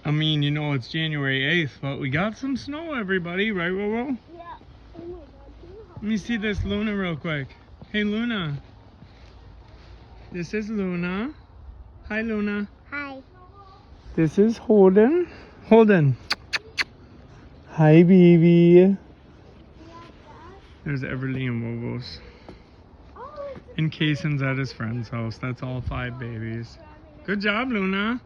I mean, you know, it's January 8th, but we got some snow, everybody, right, Wowo? Yeah. Oh my god. Let me see this Luna real quick. Hey, Luna. This is Luna. Hi, Luna. Hi. This is Holden. Holden. Hi, baby. There's Everly and Wovo's. And Kaysen's at his friend's house. That's all 5 babies. Good job, Luna.